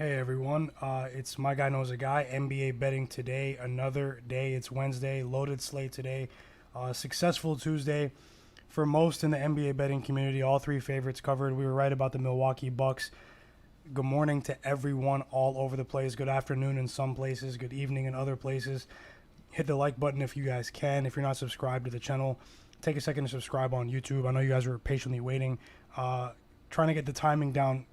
Hey everyone, it's my guy knows a guy. NBA betting today, another day. It's Wednesday, loaded slate today. Successful Tuesday for most in the NBA betting community. All three favorites covered. We were right about the Milwaukee Bucks. Good morning to everyone all over the place. Good afternoon in some places. Good evening in other places. Hit the like button if you guys can. If you're not subscribed to the channel, take a second to subscribe on YouTube. I know you guys are patiently waiting. Trying to get the timing down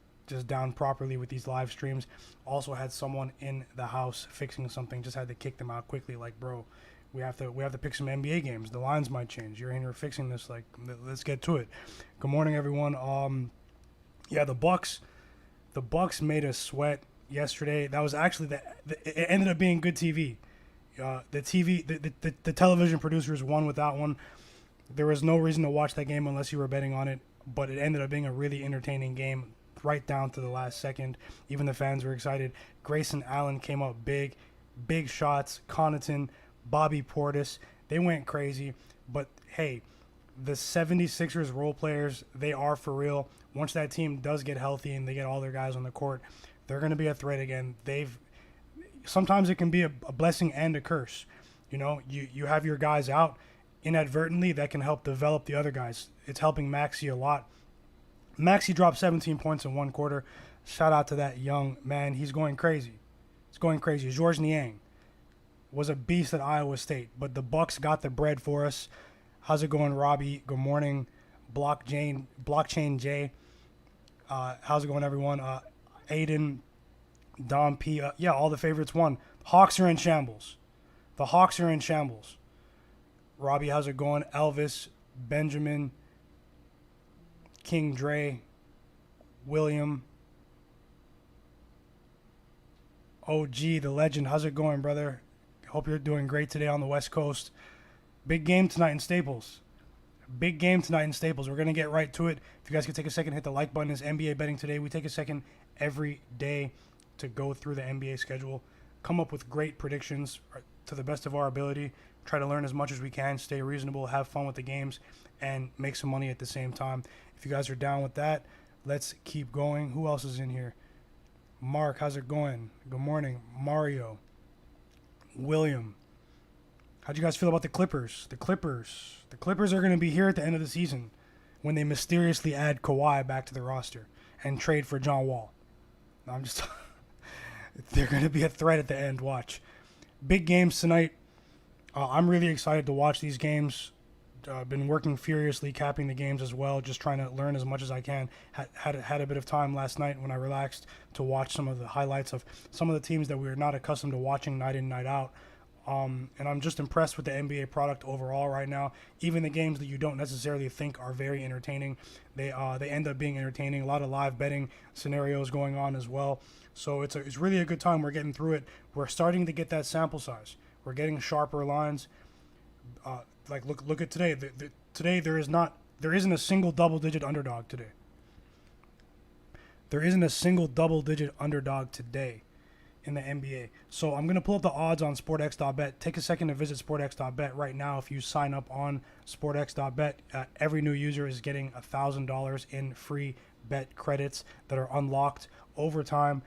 properly with these live streams. Also had someone in the house fixing something. Just had to kick them out quickly. Like, bro, we have to pick some NBA games. The lines might change. You're in here fixing this. Like, let's get to it. Good morning, everyone. Yeah, the Bucks made us sweat yesterday. That was actually it ended up being good TV. The television producers won with that one. There was no reason to watch that game unless you were betting on it, but it ended up being a really entertaining game right down to the last second. Even the fans were excited. Grayson Allen came up big shots. Connaughton, Bobby Portis, they went crazy. But hey, the 76ers role players, they are for real. Once that team does get healthy and they get all their guys on the court, they're going to be a threat again. Sometimes it can be a blessing and a curse. You know, you have your guys out inadvertently, that can help develop the other guys. It's helping Maxey a lot. Maxey dropped 17 points in one quarter. Shout out to that young man. He's going crazy. It's going crazy. Georges Niang was a beast at Iowa State, but the Bucks got the bread for us. How's it going, Robbie? Good morning. Blockchain J. How's it going, everyone? Aiden, Dom P. Yeah, all the favorites won. Hawks are in shambles. The Hawks are in shambles. Robbie, how's it going? Elvis, Benjamin, King Dre, William, OG, the legend. How's it going, brother? Hope you're doing great today on the West Coast. Big game tonight in Staples. We're going to get right to it. If you guys could take a second, hit the like button. It's NBA betting today. We take a second every day to go through the NBA schedule, come up with great predictions to the best of our ability, try to learn as much as we can, stay reasonable, have fun with the games, and make some money at the same time. If you guys are down with that, let's keep going. Who else is in here? Mark, how's it going? Good morning. Mario. William. How'd you guys feel about the Clippers? The Clippers are going to be here at the end of the season when they mysteriously add Kawhi back to the roster and trade for John Wall. No, I'm just... They're going to be a threat at the end. Watch. Big games tonight. I'm really excited to watch these games. Been working furiously, capping the games as well, just trying to learn as much as I can. Had a bit of time last night when I relaxed to watch some of the highlights of some of the teams that we are not accustomed to watching night in, night out. And I'm just impressed with the NBA product overall right now. Even the games that you don't necessarily think are very entertaining, they end up being entertaining. A lot of live betting scenarios going on as well. So it's really a good time. We're getting through it. We're starting to get that sample size. We're getting sharper lines. Like look at today. Today there isn't a single double-digit underdog today. There isn't a single double-digit underdog today in the NBA. So I'm going to pull up the odds on sportx.bet. Take a second to visit sportx.bet right now. If you sign up on sportx.bet, every new user is getting $1,000 in free bet credits that are unlocked over time.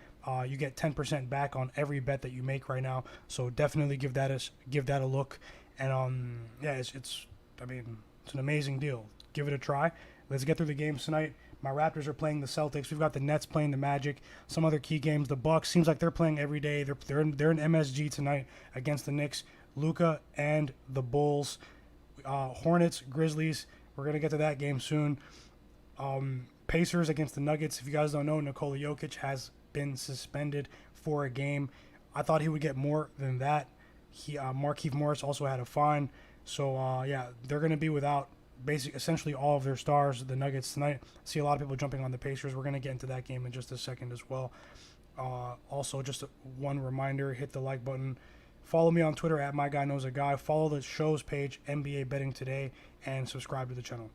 You get 10% back on every bet that you make right now. So definitely give that a look. And yeah, it's an amazing deal. Give it a try. Let's get through the games tonight. My Raptors are playing the Celtics. We've got the Nets playing the Magic. Some other key games. The Bucks seems like they're playing every day. They're in MSG tonight against the Knicks. Luka and the Bulls. Hornets, Grizzlies. We're gonna get to that game soon. Pacers against the Nuggets. If you guys don't know, Nikola Jokic has been suspended for a game. I thought he would get more than that. Markieff Morris also had a fine. So yeah, they're gonna be without essentially all of their stars, the Nuggets tonight. I see a lot of people jumping on the Pacers. We're going to get into that game in just a second as well. Also, just one reminder, hit the like button. Follow me on Twitter at MyGuyKnowsAGuy. Follow the show's page, NBA Betting Today, and subscribe to the channel.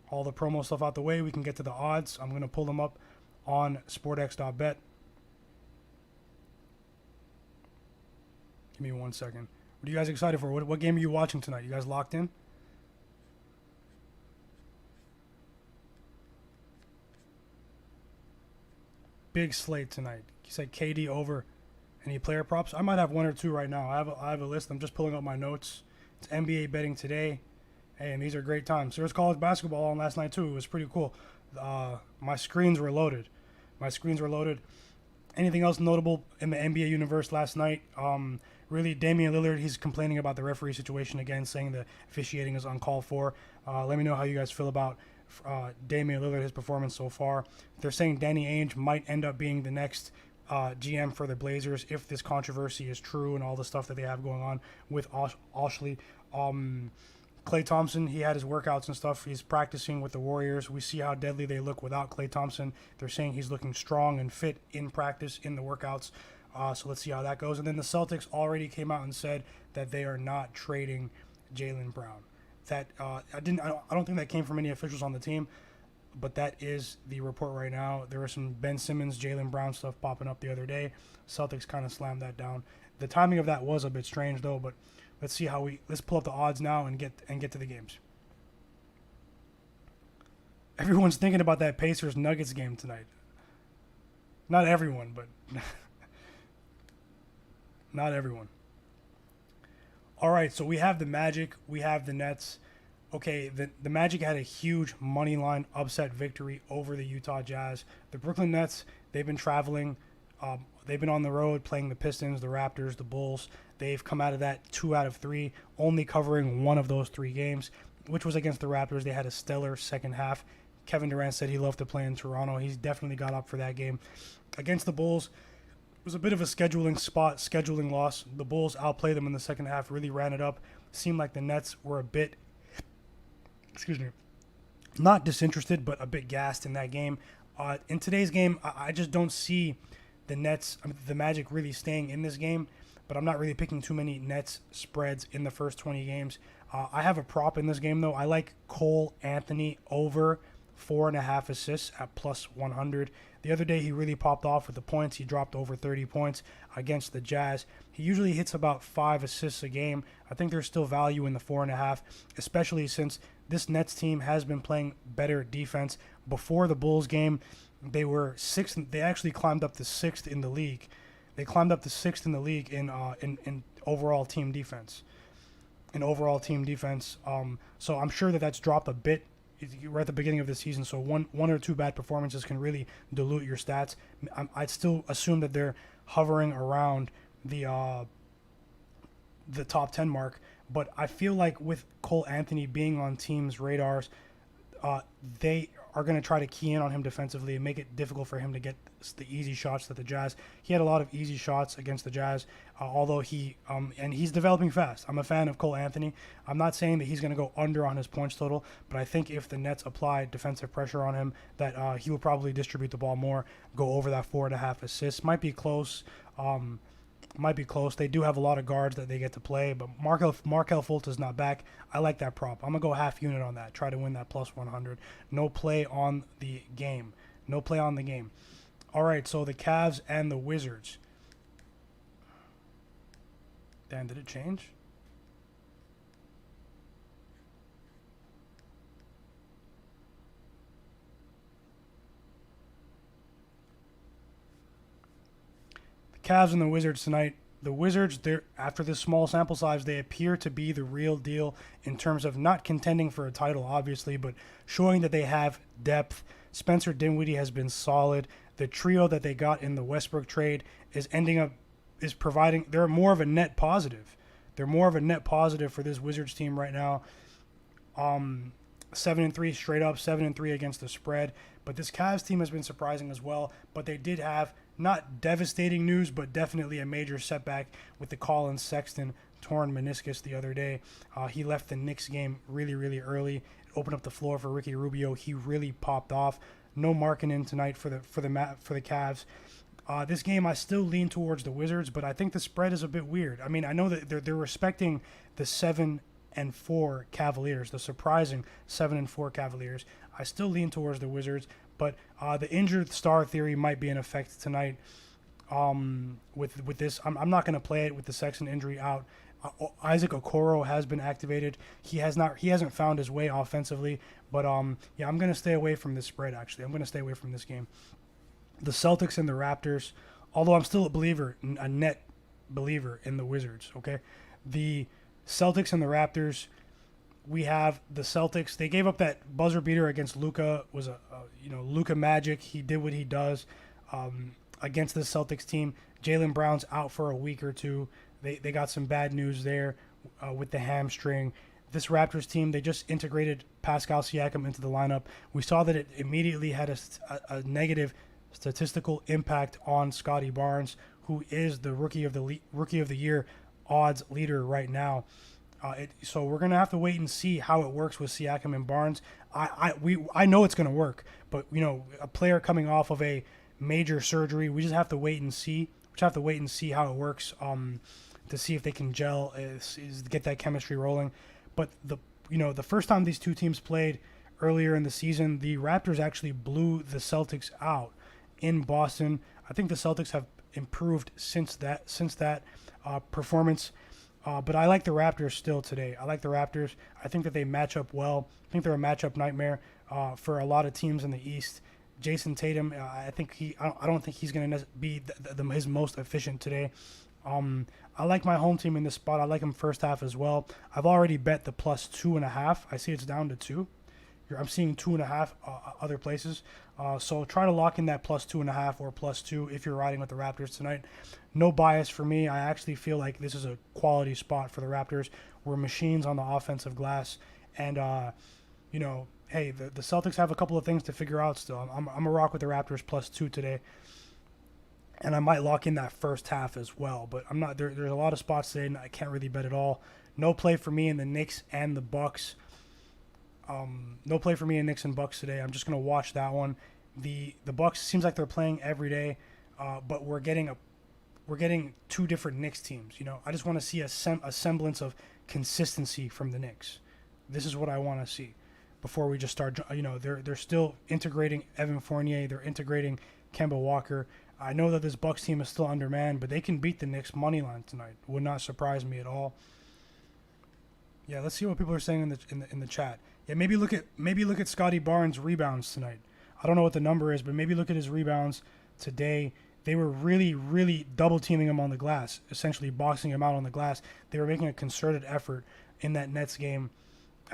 All the promo stuff out the way, we can get to the odds. I'm going to pull them up on sportx.bet. Give me 1 second. What are you guys excited for? What game are you watching tonight? You guys locked in? Big slate tonight. He said KD over. Any player props? I might have one or two right now. I have a list. I'm just pulling up my notes. It's NBA betting today. Hey, and these are great times. There was college basketball on last night too. It was pretty cool. My screens were loaded. Anything else notable in the NBA universe last night? Really, Damian Lillard, he's complaining about the referee situation again, saying the officiating is uncalled for. Let me know how you guys feel about Damian Lillard, his performance so far. They're saying Danny Ainge might end up being the next GM for the Blazers if this controversy is true and all the stuff that they have going on with Oshley. Klay Thompson, he had his workouts and stuff. He's practicing with the Warriors. We see how deadly they look without Klay Thompson. They're saying he's looking strong and fit in practice, in the workouts. So let's see how that goes. And then the Celtics already came out and said that they are not trading Jaylen Brown. That I don't think that came from any officials on the team, but that is the report right now. There was some Ben Simmons, Jaylen Brown stuff popping up the other day. Celtics kind of slammed that down. The timing of that was a bit strange though, but let's see let's pull up the odds now and get to the games. Everyone's thinking about that Pacers Nuggets game tonight. Not everyone, but not everyone. All right, so we have the Magic, we have the Nets. Okay, the Magic had a huge money line upset victory over the Utah Jazz. The Brooklyn Nets, they've been traveling. They've been on the road playing the Pistons, the Raptors, the Bulls. They've come out of that 2 out of 3, only covering one of those 3 games, which was against the Raptors. They had a stellar second half. Kevin Durant said he loved to play in Toronto. He's definitely got up for that game. Against the Bulls, it was a bit of a scheduling loss. The Bulls outplayed them in the second half, really ran it up. Seemed like the Nets were a bit, not disinterested, but a bit gassed in that game. In today's game, I just don't see the Magic really staying in this game, but I'm not really picking too many Nets spreads in the first 20 games. I have a prop in this game, though. I like Cole Anthony over 4.5 assists at plus 100. The other day, he really popped off with the points. He dropped over 30 points against the Jazz. He usually hits about 5 assists a game. I think there's still value in the 4.5, especially since this Nets team has been playing better defense. Before the Bulls game, they were 6th. They actually climbed up to 6th in the league. They climbed up to 6th in the league in overall team defense. So I'm sure that's dropped a bit right at the beginning of the season. So one or two bad performances can really dilute your stats. I'd still assume that they're hovering around the top 10 mark. But I feel like with Cole Anthony being on teams' radars, they are going to try to key in on him defensively and make it difficult for him to get the easy shots that the Jazz. He had a lot of easy shots against the Jazz, although and he's developing fast. I'm a fan of Cole Anthony. I'm not saying that he's going to go under on his points total, but I think if the Nets apply defensive pressure on him, that he will probably distribute the ball more, go over that 4.5 assists. Might be close. They do have a lot of guards that they get to play, but Markel Fultz is not back. I like that prop. I'm going to go half unit on that. Try to win that plus 100. No play on the game. All right, so the Cavs and the Wizards. Dan, did it change? Cavs and the Wizards tonight. The Wizards, after this small sample size, they appear to be the real deal in terms of not contending for a title, obviously, but showing that they have depth. Spencer Dinwiddie has been solid. The trio that they got in the Westbrook trade is providing. They're more of a net positive. They're more of a net positive for this Wizards team right now. 7-3 straight up, 7-3 against the spread. But this Cavs team has been surprising as well. But they did have not devastating news, but definitely a major setback with the Colin Sexton torn meniscus the other day. He left the Knicks game really, really early. It opened up the floor for Ricky Rubio. He really popped off. No Markkanen tonight for the Cavs. This game, I still lean towards the Wizards, but I think the spread is a bit weird. I mean, I know that they're respecting the 7-4 Cavaliers, the surprising 7-4 Cavaliers. I still lean towards the Wizards, but the injured star theory might be in effect tonight. With this, I'm not going to play it with the Sexton injury out. Isaac Okoro has been activated. He hasn't found his way offensively, but yeah, I'm going to stay away from this spread. Actually, I'm going to stay away from this game. The Celtics and the Raptors. although I'm still a net believer in the Wizards. Okay, the Celtics and the Raptors. We have the Celtics. They gave up that buzzer beater against Luka. Was a Luka magic. He did what he does against the Celtics team. Jaylen Brown's out for a week or two. They got some bad news there with the hamstring. This Raptors team, they just integrated Pascal Siakam into the lineup. We saw that it immediately had a negative statistical impact on Scotty Barnes, who is the rookie of the year odds leader right now. So we're gonna have to wait and see how it works with Siakam and Barnes. I know it's gonna work, but a player coming off of a major surgery, we just have to wait and see. We just have to wait and see how it works. To see if they can gel, is get that chemistry rolling. But the first time these two teams played earlier in the season, the Raptors actually blew the Celtics out in Boston. I think the Celtics have improved since that performance. But I like the Raptors still today. I like the Raptors. I think that they match up well. I think they're a matchup nightmare for a lot of teams in the East. Jason Tatum, I don't think he's going to be his most efficient today. I like my home team in this spot. I like them first half as well. I've already bet the plus 2.5. I see it's down to 2. I'm seeing 2.5 other places. So try to lock in that plus 2.5 or plus 2 if you're riding with the Raptors tonight. No bias for me. I actually feel like this is a quality spot for the Raptors. We're machines on the offensive glass. And, hey, the Celtics have a couple of things to figure out still. I'm a rock with the Raptors plus 2 today. And I might lock in that first half as well. But I'm not there's a lot of spots today and I can't really bet at all. No play for me in the Knicks and the Bucks. No play for me in Knicks and Bucks today. I'm just gonna watch that one. The Bucks seems like they're playing every day, but we're getting two different Knicks teams. I just want to see a semblance of consistency from the Knicks. This is what I want to see before we just start. They're still integrating Evan Fournier. They're integrating Kemba Walker. I know that this Bucks team is still undermanned, but they can beat the Knicks money line tonight. Would not surprise me at all. Yeah, let's see what people are saying in the chat. Yeah, maybe look at Scotty Barnes' rebounds tonight. I don't know what the number is, but maybe look at his rebounds today. They were really, really double teaming him on the glass, essentially boxing him out on the glass. They were making a concerted effort in that Nets game.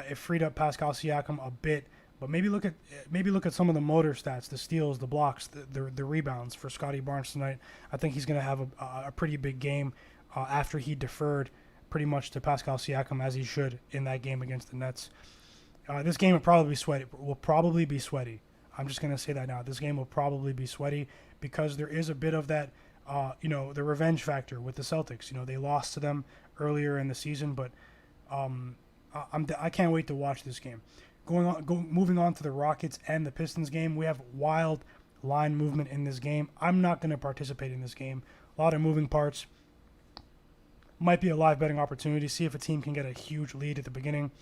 It freed up Pascal Siakam a bit. But maybe look at some of the motor stats, the steals, the blocks, the rebounds for Scotty Barnes tonight. I think he's going to have a pretty big game after he deferred pretty much to Pascal Siakam, as he should in that game against the Nets. This game will probably be sweaty. I'm just going to say that now. This game will probably be sweaty because there is a bit of that, the revenge factor with the Celtics. They lost to them earlier in the season, but I can't wait to watch this game. Moving on to the Rockets and the Pistons game, we have wild line movement in this game. I'm not going to participate in this game. A lot of moving parts. Might be a live betting opportunity. See if a team can get a huge lead at the beginning.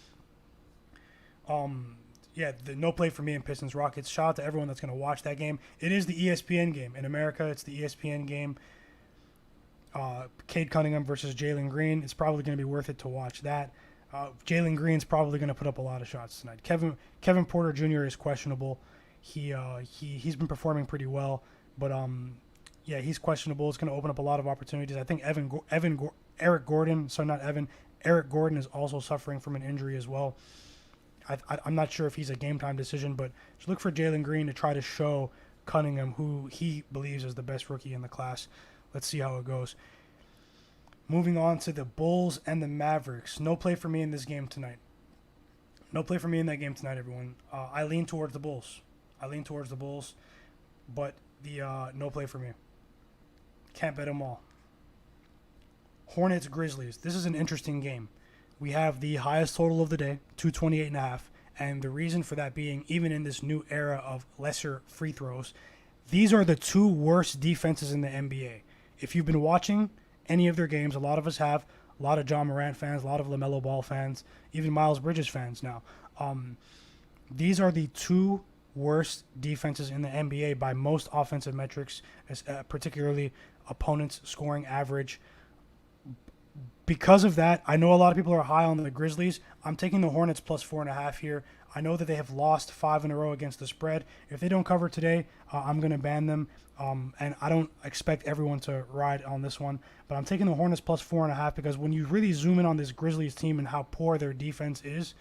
No play for me in Pistons Rockets. Shout out to everyone that's going to watch that game. It is the ESPN game. In America, it's the ESPN game. Cade Cunningham versus Jalen Green. It's probably going to be worth it to watch that. Jalen Green's probably going to put up a lot of shots tonight. Kevin Porter Jr. is questionable. He's been performing pretty well, but he's questionable. It's going to open up a lot of opportunities. I think Eric Gordon is also suffering from an injury as well. I'm not sure if he's a game time decision, but just look for Jalen Green to try to show Cunningham who he believes is the best rookie in the class. Let's see how it goes. Moving on to the Bulls and the Mavericks. No play for me in this game tonight. No play for me in that game tonight, everyone. I lean towards the Bulls. But no play for me. Can't bet them all. Hornets Grizzlies. This is an interesting game. We have the highest total of the day, 228.5, and the reason for that being, even in this new era of lesser free throws, these are the two worst defenses in the NBA. If you've been watching any of their games, a lot of us have, a lot of John Morant fans, a lot of LaMelo Ball fans, even Miles Bridges fans now. These are the two worst defenses in the NBA by most offensive metrics, particularly opponents' scoring average. Because of that, I know a lot of people are high on the Grizzlies. I'm taking the Hornets plus 4.5 here. I know that they have lost 5 in a row against the spread. If they don't cover today, I'm going to ban them. And I don't expect everyone to ride on this one. But I'm taking the Hornets plus 4.5 because when you really zoom in on this Grizzlies team and how poor their defense is,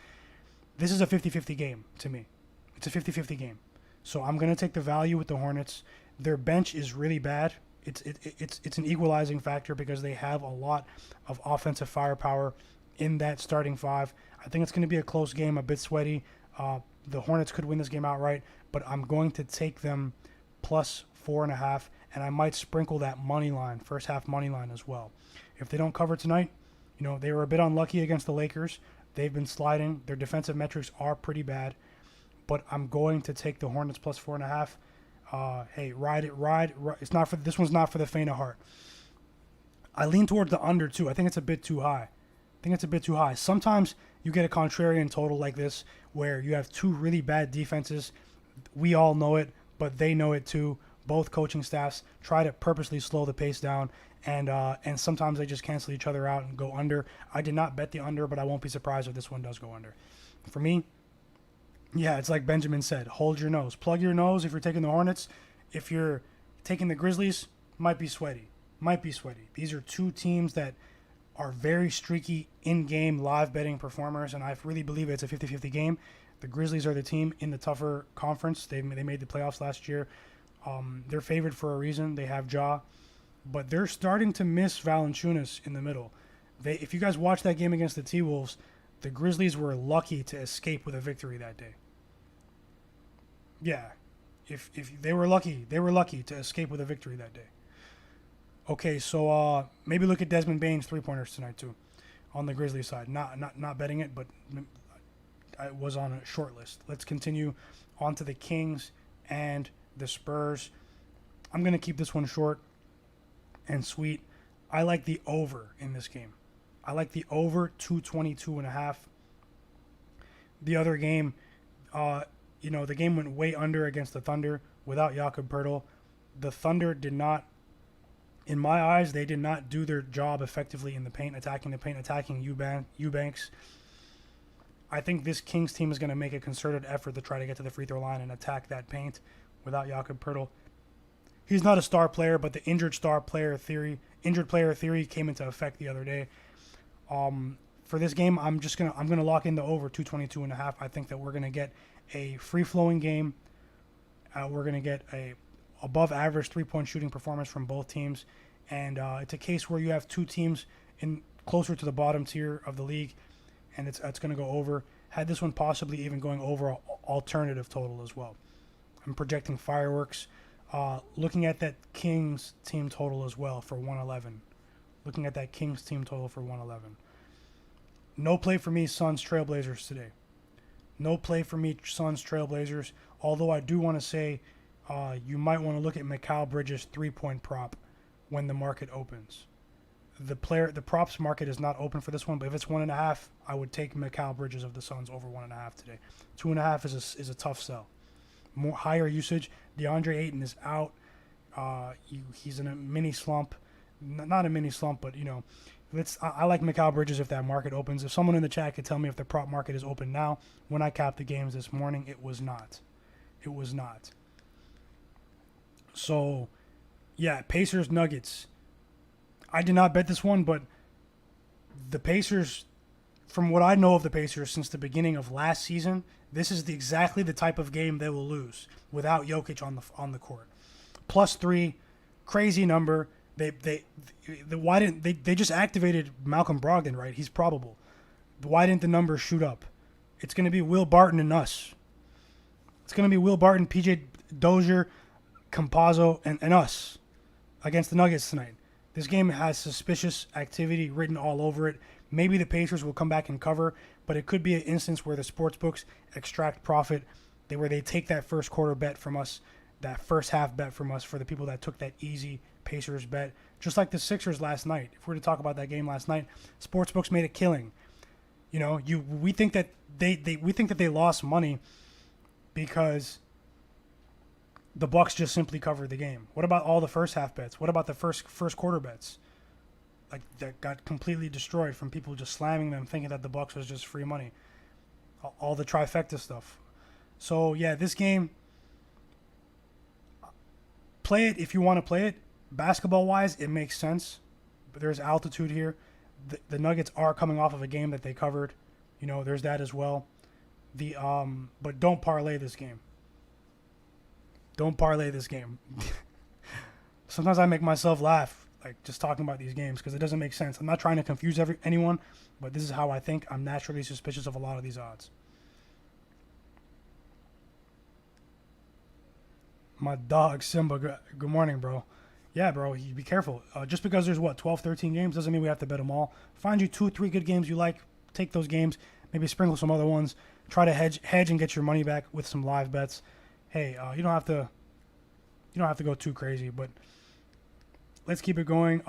this is a 50-50 game to me. It's a 50-50 game. So I'm going to take the value with the Hornets. Their bench is really bad. It's an equalizing factor because they have a lot of offensive firepower in that starting five. I think it's going to be a close game, a bit sweaty. The Hornets could win this game outright, but I'm going to take them plus 4.5, and I might sprinkle that money line, first half money line as well. If they don't cover tonight, they were a bit unlucky against the Lakers. They've been sliding. Their defensive metrics are pretty bad, but I'm going to take the Hornets plus 4.5. Hey, ride it. It's not for this one's not for the faint of heart. I lean towards the under too. I think it's a bit too high. Sometimes you get a contrarian total like this where you have two really bad defenses. We all know it, but they know it too. Both coaching staffs try to purposely slow the pace down, and sometimes they just cancel each other out and go under. I did not bet the under, but I won't be surprised if this one does go under. For me, yeah, it's like Benjamin said, hold your nose. Plug your nose if you're taking the Hornets. If you're taking the Grizzlies, might be sweaty. These are two teams that are very streaky in-game live betting performers, and I really believe it's a 50-50 game. The Grizzlies are the team in the tougher conference. They made the playoffs last year. They're favored for a reason. They have Ja, but they're starting to miss Valanciunas in the middle. If you guys watch that game against the T-Wolves, the Grizzlies were lucky to escape with a victory that day. Yeah, if they were lucky to escape with a victory that day. Okay, so maybe look at Desmond Bane's three-pointers tonight too, on the Grizzlies side. Not betting it, but it was on a short list. Let's continue on to the Kings and the Spurs. I'm going to keep this one short and sweet. I like the over in this game. I like the over 222.5. The other game, the game went way under against the Thunder without Jakob Poeltl. The Thunder did not, in my eyes, they did not do their job effectively in the paint, attacking Eubanks. I think this Kings team is going to make a concerted effort to try to get to the free throw line and attack that paint without Jakob Poeltl. He's not a star player, but the injured player theory came into effect the other day. For this game, I'm gonna lock in the over 222.5. I think that we're gonna get a free-flowing game. We're gonna get a above average 3-point shooting performance from both teams, and it's a case where you have two teams in closer to the bottom tier of the league, and it's gonna go over. Had this one possibly even going over alternative total as well. I'm projecting fireworks. Looking at that Kings team total as well for 111. No play for me, Suns Trailblazers today. Although I do want to say you might want to look at Mikal Bridges' 3-point prop when the market opens. The props market is not open for this one, but if it's 1.5, I would take Mikal Bridges of the Suns over 1.5 today. 2.5 is a tough sell. More higher usage. DeAndre Ayton is out. He's in a mini slump. Not a mini slump, but I like Mikal Bridges if that market opens. If someone in the chat could tell me if the prop market is open now, when I capped the games this morning, it was not. So, yeah, Pacers Nuggets. I did not bet this one, but the Pacers, from what I know of the Pacers since the beginning of last season, this is exactly the type of game they will lose without Jokic on the court. +3, crazy number. They just activated Malcolm Brogdon, right? He's probable. Why didn't the numbers shoot up? It's going to be Will Barton and us. It's going to be Will Barton, PJ Dozier, Campazzo, and us against the Nuggets tonight. This game has suspicious activity written all over it. Maybe the Pacers will come back and cover, but it could be an instance where the sportsbooks extract profit, where they take that first quarter bet from us, that first half bet from us for the people that took that easy Pacers bet. Just like the Sixers last night. If we were to talk about that game last night, sportsbooks made a killing. We think that they lost money because the Bucks just simply covered the game. What about all the first half bets? What about the first quarter bets? Like, that got completely destroyed from people just slamming them, thinking that the Bucks was just free money. all the trifecta stuff. So yeah, this game, play it if you want to play it. Basketball wise, it makes sense, but there's altitude here. The Nuggets are coming off of a game that they covered. You know, there's that as well. But don't parlay this game. Don't parlay this game. Sometimes I make myself laugh, like just talking about these games, because it doesn't make sense. I'm not trying to confuse anyone, but this is how I think. I'm naturally suspicious of a lot of these odds. My dog, Simba, good morning, bro. Yeah, bro, be careful. Just because there's, 12, 13 games doesn't mean we have to bet them all. Find you 2, 3 good games you like. Take those games. Maybe sprinkle some other ones. Try to hedge and get your money back with some live bets. Hey, you don't have to go too crazy, but let's keep it going.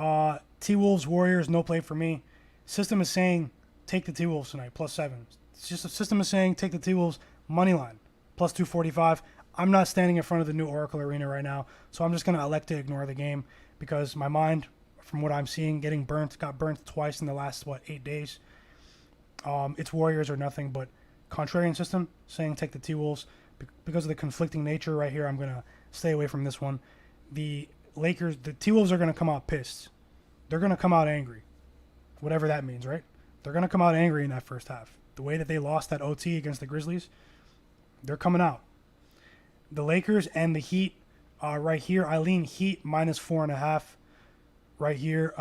T-Wolves, Warriors, no play for me. System is saying take the T-Wolves tonight, +7. It's just the system is saying take the T-Wolves money line, +245. I'm not standing in front of the new Oracle Arena right now, so I'm just going to elect to ignore the game because my mind, from what I'm seeing, got burnt twice in the last, 8 days. It's Warriors or nothing, but contrarian system saying take the T-Wolves. Because of the conflicting nature right here, I'm going to stay away from this one. The T-Wolves are going to come out pissed. They're going to come out angry, whatever that means, right? They're going to come out angry in that first half. The way that they lost that OT against the Grizzlies, they're coming out. The Lakers and the Heat, right here, I lean Heat -4.5. Right here,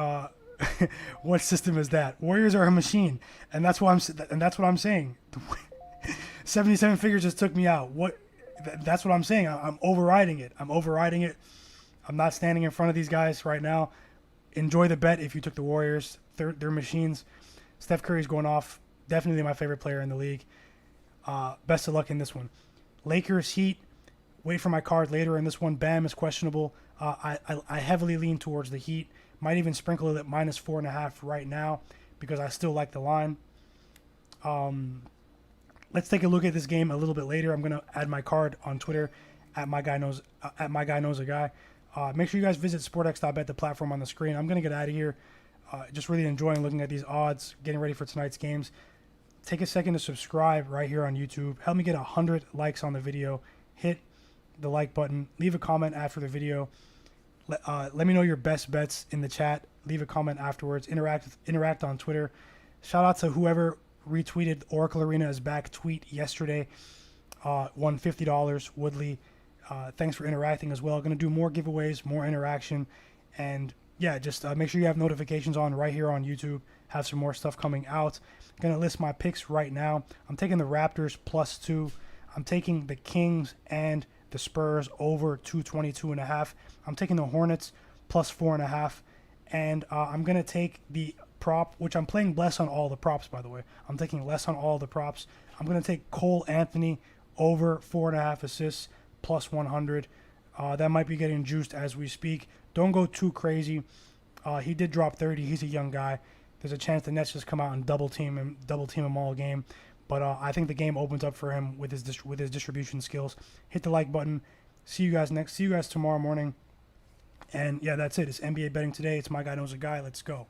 what system is that? Warriors are a machine, and that's what I'm saying. 77 figures just took me out. That's what I'm saying. I'm overriding it. I'm not standing in front of these guys right now. Enjoy the bet if you took the Warriors. They're machines. Steph Curry's going off. Definitely my favorite player in the league. Best of luck in this one. Lakers, Heat. Wait for my card later in this one. Bam is questionable. I heavily lean towards the Heat. Might even sprinkle it at -4.5 right now because I still like the line. Let's take a look at this game a little bit later. I'm gonna add my card on Twitter at my guy knows a guy. Make sure you guys visit sportx.bet, the platform on the screen. I'm gonna get out of here. Just really enjoying looking at these odds, getting ready for tonight's games. Take a second to subscribe right here on YouTube. Help me get 100 likes on the video. Hit the like button. Leave a comment after the video. Let me know your best bets in the chat. Leave a comment afterwards. Interact on Twitter. Shout out to whoever retweeted Oracle Arena is back tweet yesterday. Won $50. Woodley. Thanks for interacting as well. Going to do more giveaways, more interaction, and yeah, just make sure you have notifications on right here on YouTube. Have some more stuff coming out. Going to list my picks right now. I'm taking the Raptors +2. I'm taking the Kings and the Spurs over 222.5. I'm taking the Hornets +4.5, and I'm gonna take the prop, which I'm playing less on all the props, by the way. I'm taking less on all the props. I'm gonna take Cole Anthony over 4.5 assists +100. That might be getting juiced as we speak. Don't go too crazy. He did drop 30. He's a young guy. There's a chance the Nets just come out and double team him all game. But I think the game opens up for him with his distribution skills. Hit the like button. See you guys tomorrow morning. And yeah, that's it. It's NBA betting today. It's my guy knows a guy. Let's go.